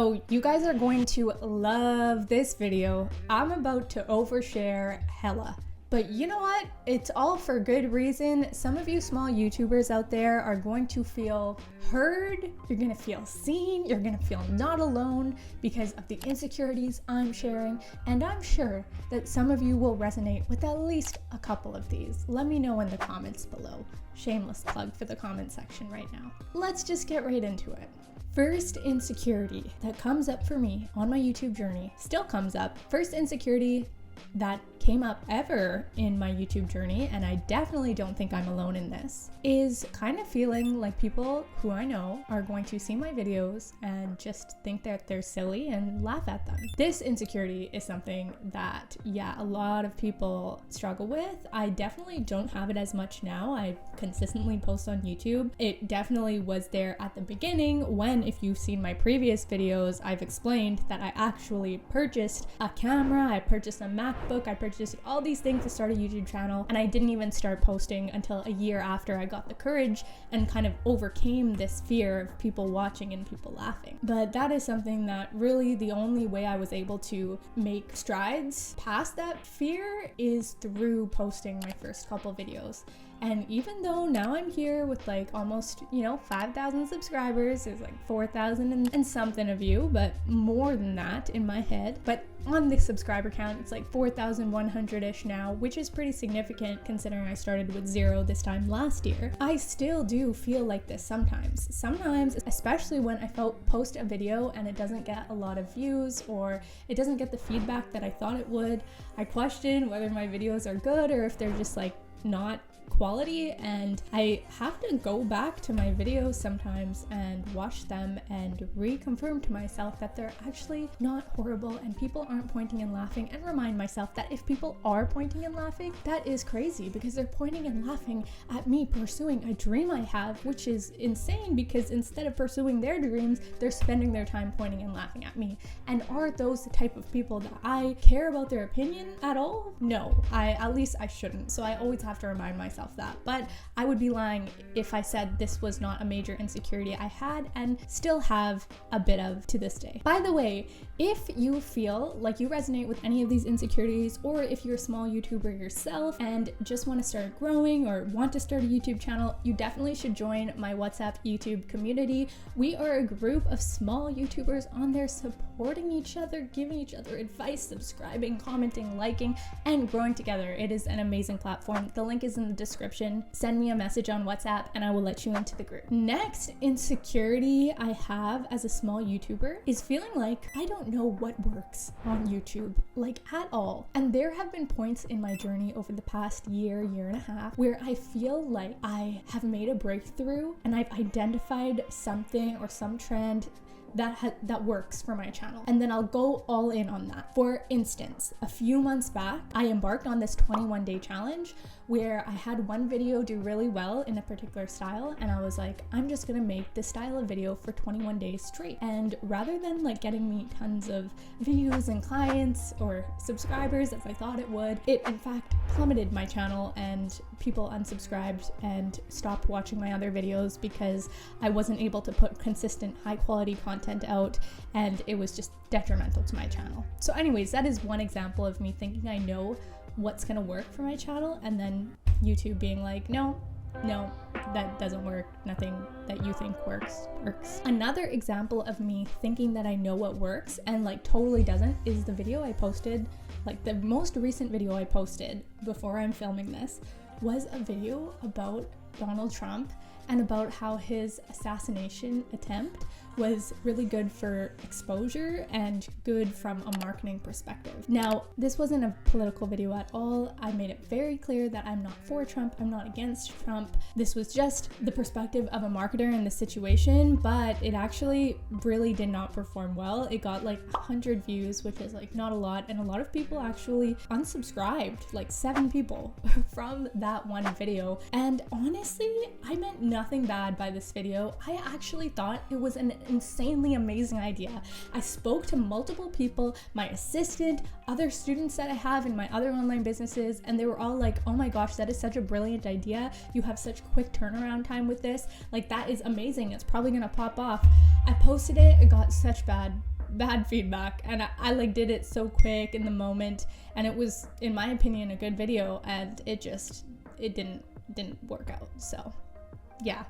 So you guys are going to love this video. I'm about to overshare hella. But you know what? It's all for good reason. Some of you small YouTubers out there are going to feel heard, you're gonna feel seen, you're gonna feel not alone because of the insecurities I'm sharing, and I'm sure that some of you will resonate with at least a couple of these. Let me know in the comments below. Shameless plug for the comment section right now. Let's just get right into it. First insecurity that comes up for me on my YouTube journey, still comes up. First insecurity that came up ever in my YouTube journey, and I definitely don't think I'm alone in this, is kind of feeling like people who I know are going to see my videos and just think that they're silly and laugh at them. This insecurity is something that, yeah, a lot of people struggle with. I definitely don't have it as much now. I consistently post on YouTube. It definitely was there at the beginning when, if you've seen my previous videos, I've explained that I actually purchased a camera, I purchased a MacBook, I purchased all these things to start a YouTube channel, and I didn't even start posting until a year after I got the courage and kind of overcame this fear of people watching and people laughing. But that is something that really the only way I was able to make strides past that fear is through posting my first couple videos. And even though now I'm here with like almost, 5,000 subscribers, there's like 4,000 and something of you, but more than that in my head. But on the subscriber count, it's like 4,100-ish now, which is pretty significant considering I started with 0 this time last year. I still do feel like this sometimes. Sometimes, especially when I post a video and it doesn't get a lot of views or it doesn't get the feedback that I thought it would, I question whether my videos are good or if they're just like not quality, and I have to go back to my videos sometimes and watch them and reconfirm to myself that they're actually not horrible and people aren't pointing and laughing, and remind myself that if people are pointing and laughing, that is crazy because they're pointing and laughing at me pursuing a dream I have, which is insane because instead of pursuing their dreams, they're spending their time pointing and laughing at me. And are those the type of people that I care about their opinion at all? No, at least I shouldn't. So I always have to remind myself that. But I would be lying if I said this was not a major insecurity I had and still have a bit of to this day. By the way, if you feel like you resonate with any of these insecurities, or if you're a small YouTuber yourself and just want to start growing or want to start a YouTube channel, you definitely should join my WhatsApp YouTube community. We are a group of small YouTubers on there supporting each other, giving each other advice, subscribing, commenting, liking, and growing together. It is an amazing platform. The link is in the description. Send me a message on WhatsApp and I will let you into the group. Next insecurity I have as a small YouTuber is feeling like I don't know what works on YouTube, like at all. And there have been points in my journey over the past year and a half where I feel like I have made a breakthrough and I've identified something or some trend that works for my channel, and then I'll go all in on that. For instance, a few months back, I embarked on this 21-day challenge where I had one video do really well in a particular style, and I was like, I'm just gonna make this style of video for 21 days straight. And rather than like getting me tons of views and clients or subscribers as I thought it would, it in fact plummeted my channel and people unsubscribed and stopped watching my other videos because I wasn't able to put consistent high quality content out, and it was just detrimental to my channel. So anyways, that is one example of me thinking I know what's gonna work for my channel, and then YouTube being like, no, that doesn't work. Nothing that you think works. Another example of me thinking that I know what works and like totally doesn't is the video I posted, like the most recent video I posted before I'm filming this was a video about Donald Trump and about how his assassination attempt was really good for exposure and good from a marketing perspective. Now, this wasn't a political video at all. I made it very clear that I'm not for Trump, I'm not against Trump. This was just the perspective of a marketer in the situation, but it actually really did not perform well. It got like 100 views, which is like not a lot, and a lot of people actually unsubscribed, like 7 people from that one video. And honestly, I meant nothing bad by this video. I actually thought it was an insanely amazing idea. I spoke to multiple people, my assistant, other students that I have in my other online businesses, and they were all like, oh my gosh, that is such a brilliant idea. You have such quick turnaround time with this. Like, that is amazing. It's probably gonna pop off. I posted it, it got such bad bad feedback, and I like did it so quick in the moment, and it was, in my opinion, a good video, and it didn't work out. So yeah,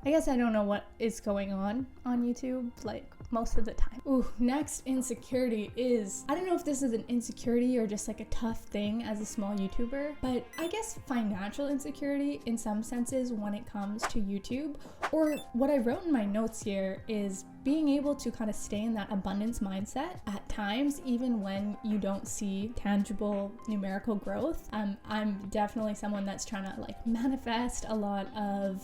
I guess I don't know what is going on YouTube, like, most of the time. Ooh, next insecurity is, I don't know if this is an insecurity or just like a tough thing as a small YouTuber, but I guess financial insecurity in some senses when it comes to YouTube. Or what I wrote in my notes here is being able to kind of stay in that abundance mindset at times, even when you don't see tangible numerical growth. I'm definitely someone that's trying to like manifest a lot of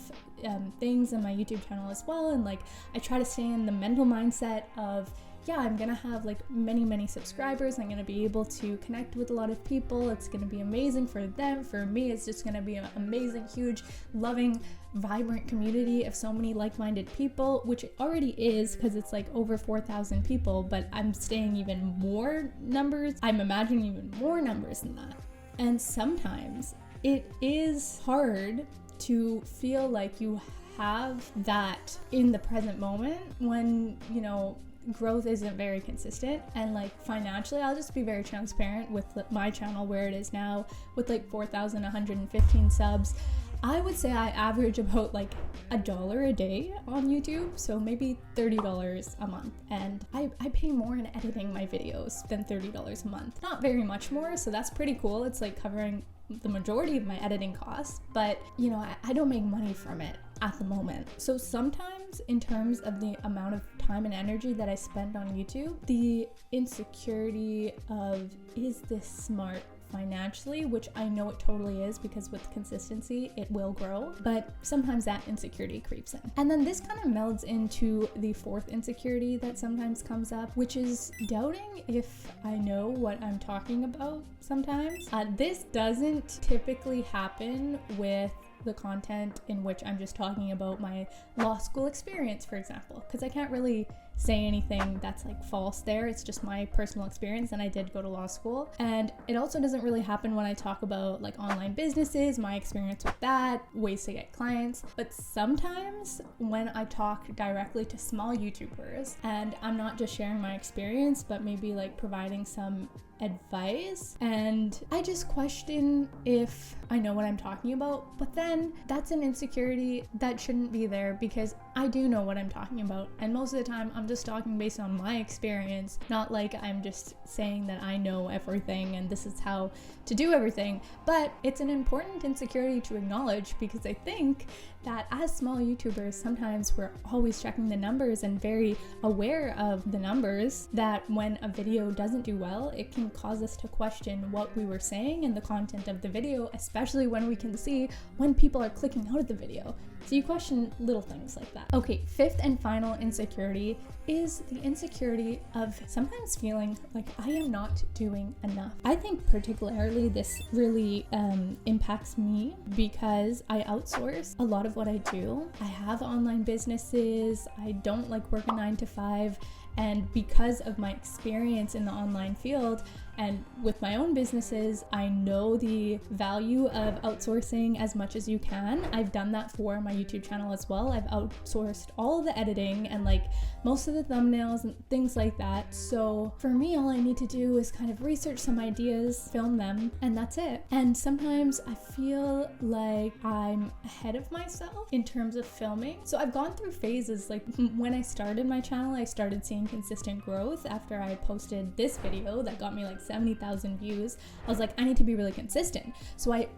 things in my YouTube channel as well, and like I try to stay in the mental mindset of, yeah, I'm gonna have like many subscribers, I'm gonna be able to connect with a lot of people, it's gonna be amazing for them, for me it's just gonna be an amazing, huge, loving, vibrant community of so many like-minded people, which it already is because it's like over 4,000 people, but I'm staying even more numbers, I'm imagining even more numbers than that. And sometimes it is hard to feel like you have that in the present moment when, you know, growth isn't very consistent. And like financially, I'll just be very transparent with my channel where it is now with like 4,115 subs. I would say I average about like $1 a day on YouTube, so maybe $30 a month, and I pay more in editing my videos than $30 a month. Not very much more, so that's pretty cool. It's like covering the majority of my editing costs, but you know, I don't make money from it at the moment. So sometimes in terms of the amount of time and energy that I spend on YouTube, the insecurity of, is this smart financially, which I know it totally is because with consistency it will grow, but sometimes that insecurity creeps in. And then this kind of melds into the fourth insecurity that sometimes comes up, which is doubting if I know what I'm talking about sometimes. This doesn't typically happen with the content in which I'm just talking about my law school experience, for example, because I can't really say anything that's like false there. It's just my personal experience, and I did go to law school. And it also doesn't really happen when I talk about like online businesses, my experience with that, ways to get clients. But sometimes when I talk directly to small YouTubers, and I'm not just sharing my experience, but maybe like providing some advice, and I just question if I know what I'm talking about. But then that's an insecurity that shouldn't be there, because I do know what I'm talking about, and most of the time I'm just talking based on my experience, not like I'm just saying that I know everything and this is how to do everything. But it's an important insecurity to acknowledge, because I think that as small YouTubers, sometimes we're always checking the numbers and very aware of the numbers, that when a video doesn't do well, it can cause us to question what we were saying and the content of the video, especially when we can see when people are clicking out of the video. So you question little things like that. Okay, fifth and final insecurity is the insecurity of sometimes feeling like I am not doing enough. I think particularly this really impacts me because I outsource a lot of what I do. I have online businesses, I don't like working 9 to 5, and because of my experience in the online field and with my own businesses, I know the value of outsourcing as much as you can. I've done that for my YouTube channel as well. I've outsourced all of the editing and like most of the thumbnails and things like that. So for me, all I need to do is kind of research some ideas, film them, and that's it. And sometimes I feel like I'm ahead of myself in terms of filming. So I've gone through phases. Like when I started my channel, I started seeing consistent growth after I posted this video that got me like 70,000 views. I was like, I need to be really consistent. So I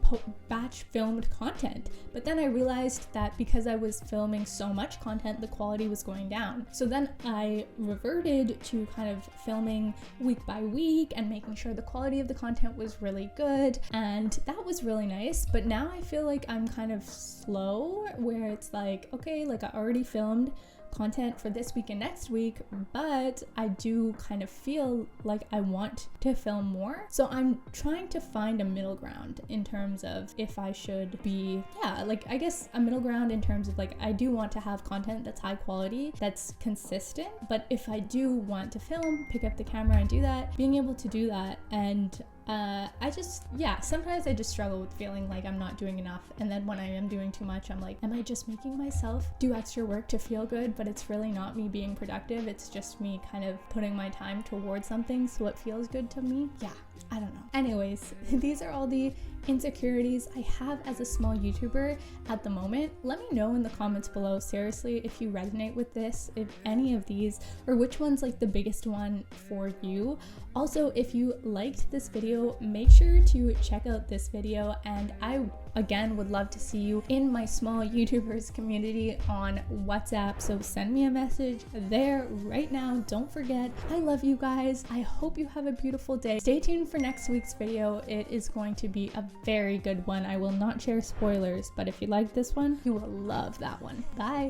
batch filmed content. But then I realized that because I was filming so much content, the quality was going down. So then I reverted to kind of filming week by week and making sure the quality of the content was really good. And that was really nice. But now I feel like I'm kind of slow, where it's like, okay, like I already filmed content for this week and next week, but I do kind of feel like I want to film more. So I'm trying to find a middle ground in terms of if I should be, like I guess a middle ground in terms of like I do want to have content that's high quality, that's consistent, but if I do want to film, pick up the camera and do that, being able to do that and Sometimes I just struggle with feeling like I'm not doing enough, and then when I am doing too much, I'm like, am I just making myself do extra work to feel good? But it's really not me being productive, it's just me kind of putting my time towards something so it feels good to me. Yeah, I don't know. Anyways, these are all the insecurities I have as a small YouTuber at the moment. Let me know in the comments below, seriously, if you resonate with this, if any of these, or which one's like the biggest one for you. Also, if you liked this video, make sure to check out this video, and I again would love to see you in my small YouTubers community on WhatsApp, so send me a message there right now. Don't forget, I love you guys. I hope you have a beautiful day. Stay tuned for next week's video. It is going to be a very good one. I will not share spoilers, but if you like this one, you will love that one. Bye.